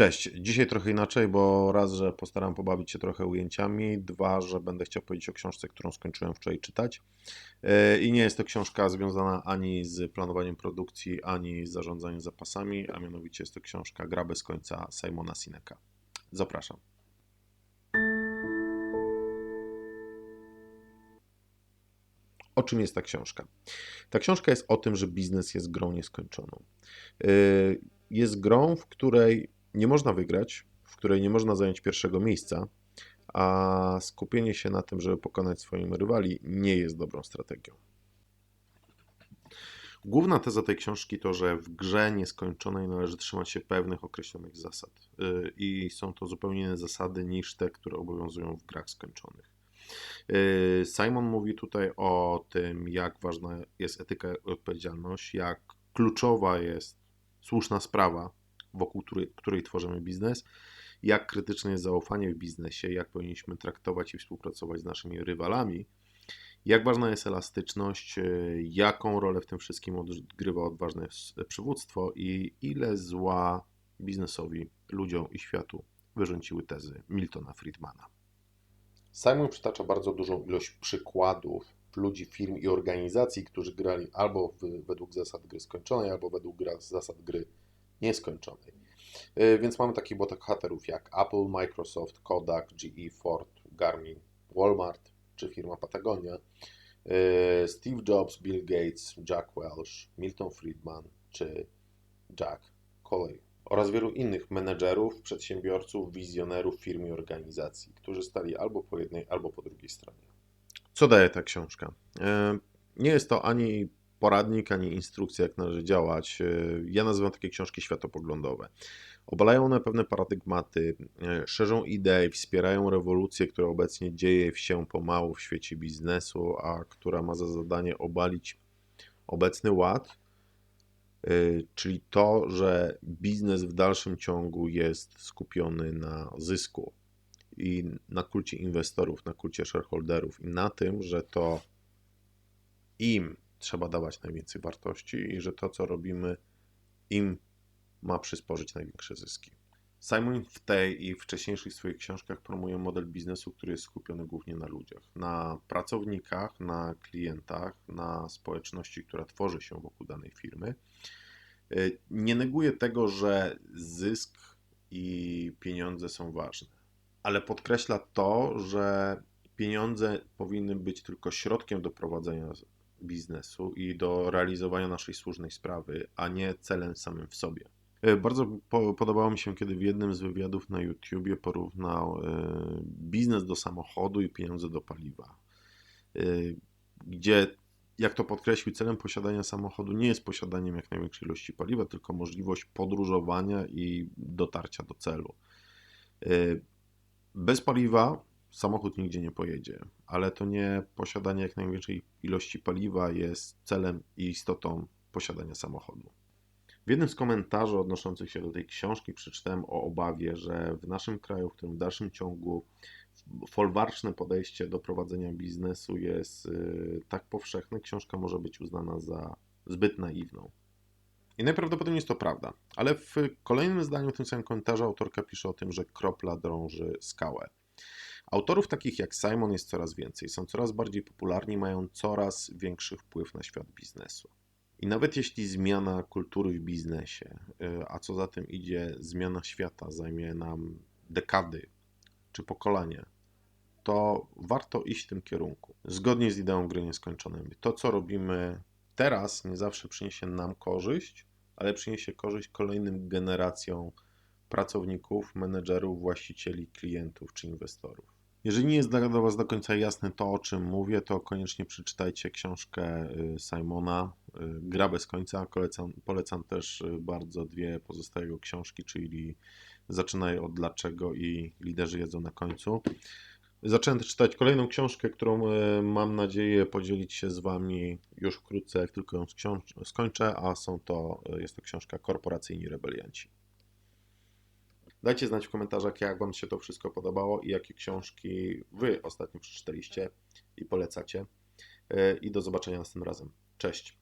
Cześć, dzisiaj trochę inaczej, bo raz, że postaram pobawić się trochę ujęciami, dwa, że będę chciał powiedzieć o książce, którą skończyłem wczoraj czytać. I nie jest to książka związana ani z planowaniem produkcji, ani z zarządzaniem zapasami, a mianowicie jest to książka Gra bez końca Simona Sineka. Zapraszam. O czym jest ta książka? Ta książka jest o tym, że biznes jest grą nieskończoną. Jest grą, w której nie można wygrać, w której nie można zająć pierwszego miejsca, a skupienie się na tym, żeby pokonać swoich rywali, nie jest dobrą strategią. Główna teza tej książki to, że w grze nieskończonej należy trzymać się pewnych określonych zasad. I są to zupełnie inne zasady niż te, które obowiązują w grach skończonych. Simon mówi tutaj o tym, jak ważna jest etyka i odpowiedzialność, jak kluczowa jest słuszna sprawa, wokół której tworzymy biznes, jak krytyczne jest zaufanie w biznesie, jak powinniśmy traktować i współpracować z naszymi rywalami, jak ważna jest elastyczność, jaką rolę w tym wszystkim odgrywa odważne przywództwo i ile zła biznesowi, ludziom i światu wyrządziły tezy Miltona Friedmana. Simon przytacza bardzo dużą ilość przykładów ludzi, firm i organizacji, którzy grali albo według zasad gry skończonej, albo według zasad gry nieskończonej. Więc mamy takich bohaterów jak Apple, Microsoft, Kodak, GE, Ford, Garmin, Walmart czy firma Patagonia, Steve Jobs, Bill Gates, Jack Welch, Milton Friedman czy Jack Collier oraz wielu innych menedżerów, przedsiębiorców, wizjonerów firm i organizacji, którzy stali albo po jednej, albo po drugiej stronie. Co daje ta książka? Nie jest to ani poradnik, ani instrukcja, jak należy działać. Ja nazywam takie książki światopoglądowe. Obalają one pewne paradygmaty, szerzą idee, wspierają rewolucję, która obecnie dzieje się pomału w świecie biznesu, a która ma za zadanie obalić obecny ład, czyli to, że biznes w dalszym ciągu jest skupiony na zysku i na kulcie inwestorów, na kulcie shareholderów i na tym, że to im trzeba dawać najwięcej wartości i że to, co robimy, im ma przysporzyć największe zyski. Simon w tej i wcześniejszych swoich książkach promuje model biznesu, który jest skupiony głównie na ludziach, na pracownikach, na klientach, na społeczności, która tworzy się wokół danej firmy. Nie neguje tego, że zysk i pieniądze są ważne, ale podkreśla to, że pieniądze powinny być tylko środkiem do prowadzenia biznesu i do realizowania naszej słusznej sprawy, a nie celem samym w sobie. Bardzo podobało mi się, kiedy w jednym z wywiadów na YouTubie porównał biznes do samochodu i pieniądze do paliwa. Gdzie, jak to podkreślił, celem posiadania samochodu nie jest posiadaniem jak największej ilości paliwa, tylko możliwość podróżowania i dotarcia do celu. Bez paliwa samochód nigdzie nie pojedzie, ale to nie posiadanie jak największej ilości paliwa jest celem i istotą posiadania samochodu. W jednym z komentarzy odnoszących się do tej książki przeczytałem o obawie, że w naszym kraju, w którym w dalszym ciągu folwarczne podejście do prowadzenia biznesu jest tak powszechne, książka może być uznana za zbyt naiwną. I najprawdopodobniej jest to prawda, ale w kolejnym zdaniu w tym samym komentarzu autorka pisze o tym, że kropla drąży skałę. Autorów takich jak Simon jest coraz więcej, są coraz bardziej popularni, mają coraz większy wpływ na świat biznesu. I nawet jeśli zmiana kultury w biznesie, a co za tym idzie zmiana świata zajmie nam dekady czy pokolenie, to warto iść w tym kierunku. Zgodnie z ideą gry nieskończonej. To, co robimy teraz, nie zawsze przyniesie nam korzyść, ale przyniesie korzyść kolejnym generacjom pracowników, menedżerów, właścicieli, klientów czy inwestorów. Jeżeli nie jest dla Was do końca jasne to, o czym mówię, to koniecznie przeczytajcie książkę Simona, Gra bez końca. Polecam też bardzo dwie pozostałe jego książki, czyli Zaczynaj od dlaczego i Liderzy jedzą na końcu. Zacząłem też czytać kolejną książkę, którą mam nadzieję podzielić się z Wami już wkrótce, jak tylko ją skończę, a jest to książka Korporacyjni Rebelianci. Dajcie znać w komentarzach, jak Wam się to wszystko podobało i jakie książki Wy ostatnio przeczytaliście i polecacie. I do zobaczenia następnym razem. Cześć!